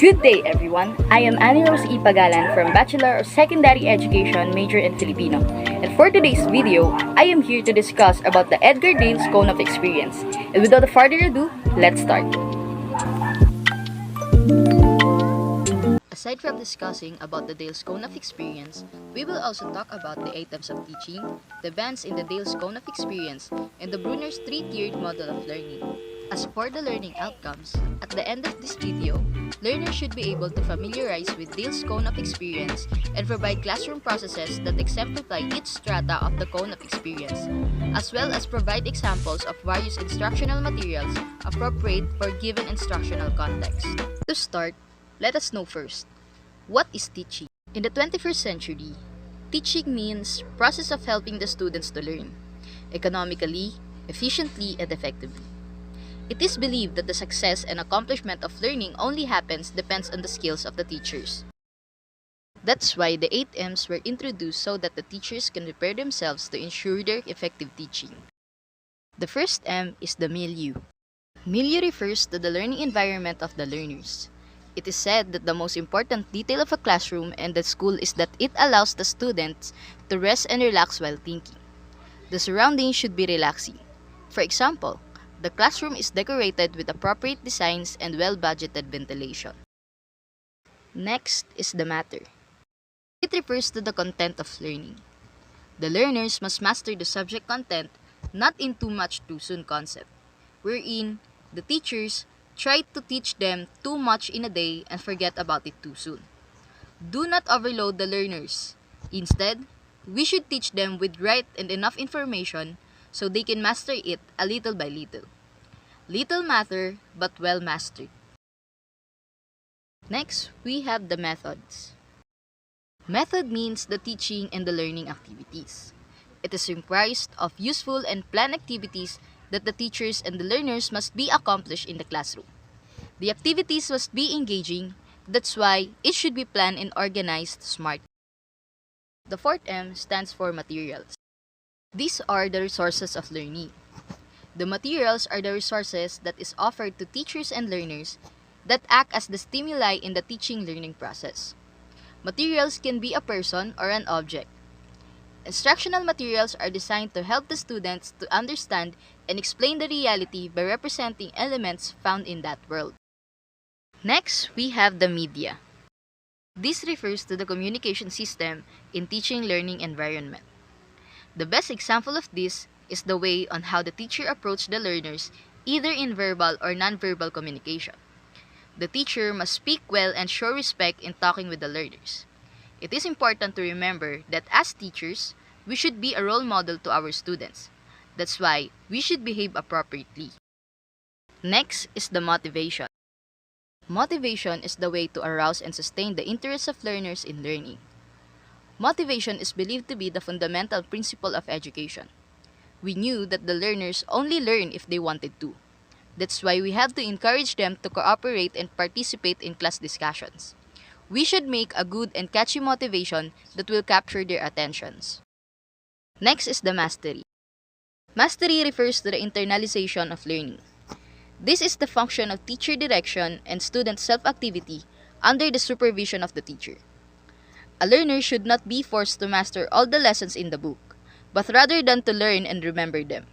Good day, everyone. I am Annie Rose E. Pagalan from Bachelor of Secondary Education major in Filipino. And for today's video, I am here to discuss about the Edgar Dale's Cone of Experience. And without further ado, let's start. Aside from discussing about the Dale's Cone of Experience, we will also talk about the items of teaching, the bands in the Dale's Cone of Experience, and the Brunner's three-tiered model of learning. As for the learning outcomes, at the end of this video, learners should be able to familiarize with Dale's Cone of Experience and provide classroom processes that exemplify each strata of the Cone of Experience, as well as provide examples of various instructional materials appropriate for given instructional context. To start, let us know first, what is teaching? In the 21st century, teaching means process of helping the students to learn, economically, efficiently, and effectively. It is believed that the success and accomplishment of learning only depends on the skills of the teachers. That's why the 8 M's were introduced so that the teachers can prepare themselves to ensure their effective teaching. The first M is the milieu. Milieu refers to the learning environment of the learners. It is said that the most important detail of a classroom and the school is that it allows the students to rest and relax while thinking. The surroundings should be relaxing. For example, the classroom is decorated with appropriate designs and well-budgeted ventilation. Next is the matter. It refers to the content of learning. The learners must master the subject content, not in too much too soon concept, wherein the teachers try to teach them too much in a day and forget about it too soon. Do not overload the learners. Instead, we should teach them with right and enough information so they can master it a little by little. Little matter, but well mastered. Next, we have the methods. Method means the teaching and the learning activities. It is comprised of useful and planned activities that the teachers and the learners must be accomplished in the classroom. The activities must be engaging, that's why it should be planned and organized smartly. The fourth M stands for materials. These are the resources of learning. The materials are the resources that is offered to teachers and learners that act as the stimuli in the teaching-learning process. Materials can be a person or an object. Instructional materials are designed to help the students to understand and explain the reality by representing elements found in that world. Next, we have the media. This refers to the communication system in teaching-learning environment. The best example of this is the way on how the teacher approached the learners, either in verbal or non-verbal communication. The teacher must speak well and show respect in talking with the learners. It is important to remember that as teachers, we should be a role model to our students. That's why we should behave appropriately. Next is the motivation. Motivation is the way to arouse and sustain the interest of learners in learning. Motivation is believed to be the fundamental principle of education. We knew that the learners only learn if they wanted to. That's why we have to encourage them to cooperate and participate in class discussions. We should make a good and catchy motivation that will capture their attentions. Next is the mastery. Mastery refers to the internalization of learning. This is the function of teacher direction and student self-activity under the supervision of the teacher. A learner should not be forced to master all the lessons in the book, but rather than to learn and remember them.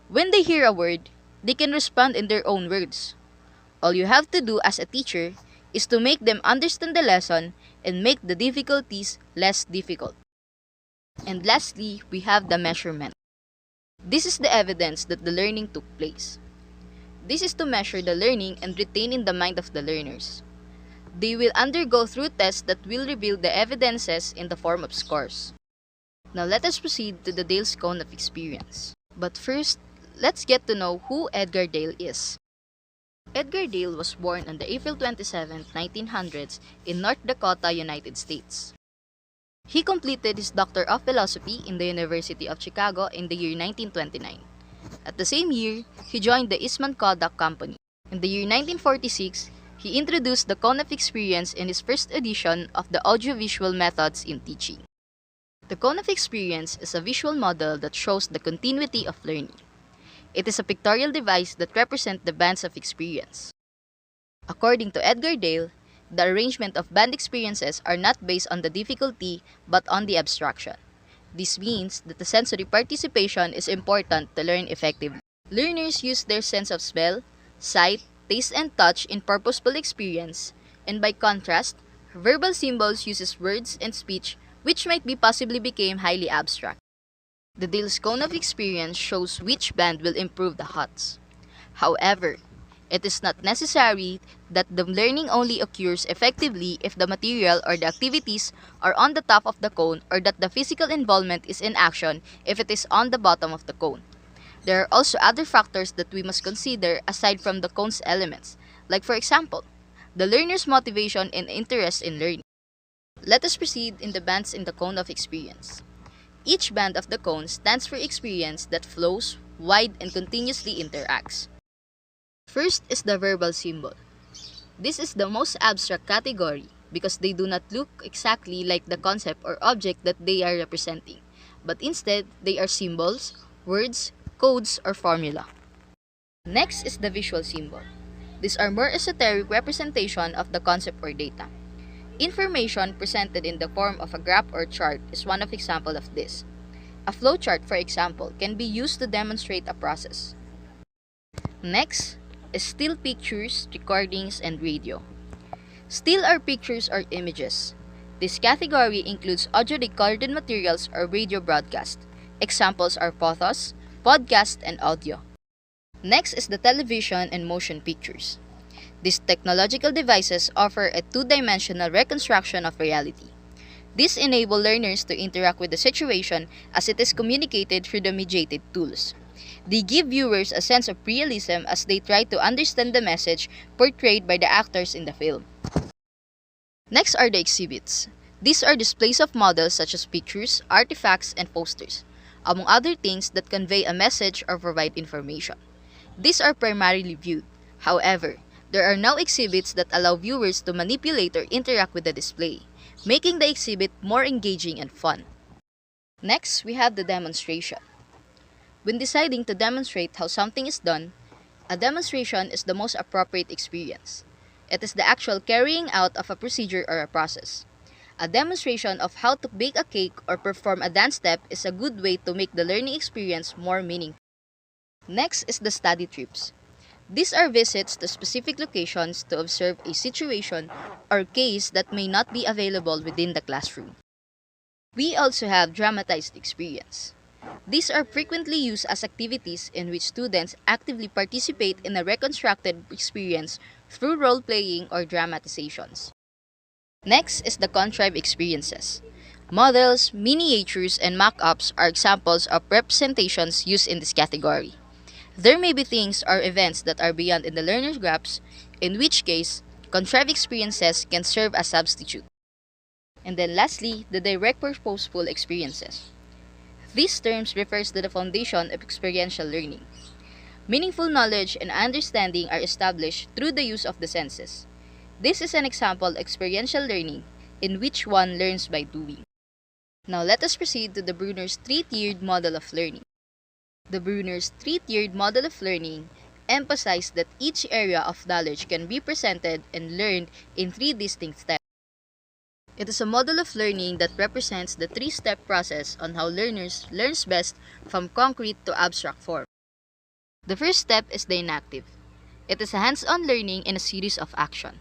When they hear a word, they can respond in their own words. All you have to do as a teacher is to make them understand the lesson and make the difficulties less difficult. And lastly, we have the measurement. This is the evidence that the learning took place. This is to measure the learning and retain in the mind of the learners. They will undergo through tests that will reveal the evidences in the form of scores. Now let us proceed to the Dale's Cone of Experience. But first, let's get to know who Edgar Dale is. Edgar Dale was born on the April 27, 1900s in North Dakota, United States. He completed his Doctor of Philosophy in the University of Chicago in the year 1929. At the same year, he joined the Eastman Kodak Company. In the year 1946, he introduced the Cone of Experience in his first edition of the Audiovisual Methods in Teaching. The Cone of Experience is a visual model that shows the continuity of learning. It is a pictorial device that represents the bands of experience. According to Edgar Dale, the arrangement of band experiences are not based on the difficulty but on the abstraction. This means that the sensory participation is important to learn effectively. Learners use their sense of smell, sight, taste, and touch in purposeful experience, and by contrast, verbal symbols uses words and speech which might be possibly become highly abstract. The Dale's cone of experience shows which band will improve the HOTS. However, it is not necessary that the learning only occurs effectively if the material or the activities are on the top of the cone or that the physical involvement is in action if it is on the bottom of the cone. There are also other factors that we must consider aside from the cone's elements, like for example, the learner's motivation and interest in learning. Let us proceed in the bands in the cone of experience. Each band of the cone stands for experience that flows, wide, and continuously interacts. First is the verbal symbol. This is the most abstract category because they do not look exactly like the concept or object that they are representing, but instead they are symbols, words, codes, or formula. Next is the visual symbol. These are more esoteric representation of the concept or data. Information presented in the form of a graph or chart is one of example of this. A flowchart, for example, can be used to demonstrate a process. Next is still pictures, recordings, and radio. Still are pictures or images. This category includes audio recorded materials or radio broadcast. Examples are photos, podcast, and audio. Next is the television and motion pictures. These technological devices offer a two-dimensional reconstruction of reality. These enable learners to interact with the situation as it is communicated through the mediated tools. They give viewers a sense of realism as they try to understand the message portrayed by the actors in the film. Next are the exhibits. These are displays of models such as pictures, artifacts, and posters, among other things that convey a message or provide information. These are primarily viewed. However, there are now exhibits that allow viewers to manipulate or interact with the display, making the exhibit more engaging and fun. Next, we have the demonstration. When deciding to demonstrate how something is done, a demonstration is the most appropriate experience. It is the actual carrying out of a procedure or a process. A demonstration of how to bake a cake or perform a dance step is a good way to make the learning experience more meaningful. Next is the study trips. These are visits to specific locations to observe a situation or case that may not be available within the classroom. We also have dramatized experience. These are frequently used as activities in which students actively participate in a reconstructed experience through role-playing or dramatizations. Next is the contrived experiences. Models, miniatures, and mock-ups are examples of representations used in this category. There may be things or events that are beyond in the learner's grasp, in which case, contrived experiences can serve as substitute. And then lastly, the direct purposeful experiences. These terms refers to the foundation of experiential learning. Meaningful knowledge and understanding are established through the use of the senses. This is an example of experiential learning, in which one learns by doing. Now let us proceed to the Bruner's three-tiered model of learning. The Bruner's three-tiered model of learning emphasized that each area of knowledge can be presented and learned in three distinct steps. It is a model of learning that represents the three-step process on how learners learns best from concrete to abstract form. The first step is the inactive. It is a hands-on learning in a series of action.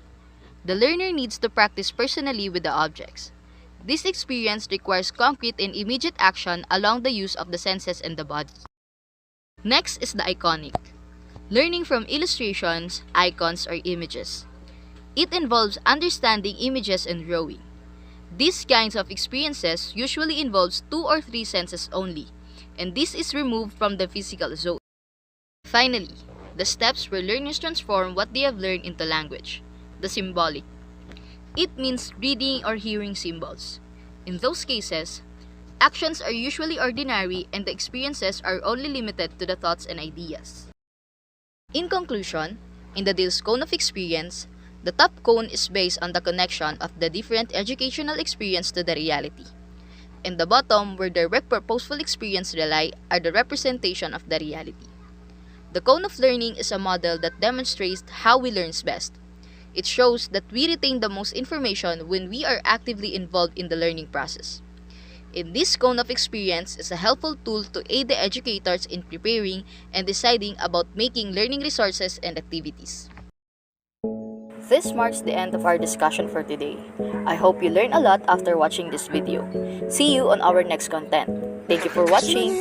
The learner needs to practice personally with the objects. This experience requires concrete and immediate action along the use of the senses and the body. Next is the iconic. Learning from illustrations, icons, or images. It involves understanding images and drawing. These kinds of experiences usually involves 2 or 3 senses only, and this is removed from the physical zone. Finally, the steps where learners transform what they have learned into language. The symbolic. It means reading or hearing symbols. In those cases, actions are usually ordinary and the experiences are only limited to the thoughts and ideas. In conclusion, in the Dale's cone of experience, the top cone is based on the connection of the different educational experience to the reality. In the bottom, where direct purposeful experience rely, are the representation of the reality. The cone of learning is a model that demonstrates how we learn best. It shows that we retain the most information when we are actively involved in the learning process. In this cone of experience is a helpful tool to aid the educators in preparing and deciding about making learning resources and activities. This marks the end of our discussion for today. I hope you learned a lot after watching this video. See you on our next content. Thank you for watching.